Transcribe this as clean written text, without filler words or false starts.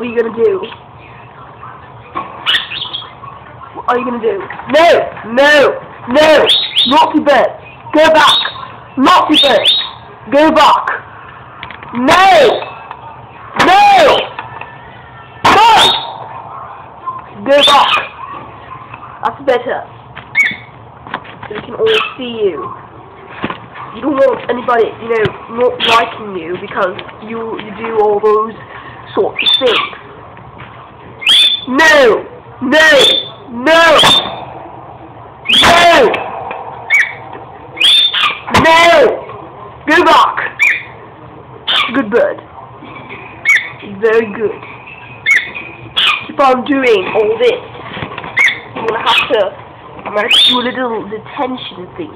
are you gonna do? What are you gonna do? No! No! No! Naughty bird! Go back! Naughty bird! Go back! No! No! No! Go back! That's better. So we can all see you. You don't want anybody, you know, not liking you because you do all those sorts of things. No! No! No! No! No! Go back! Good bird. Very good. If I'm doing all this, I'm gonna have to do a little detention thing.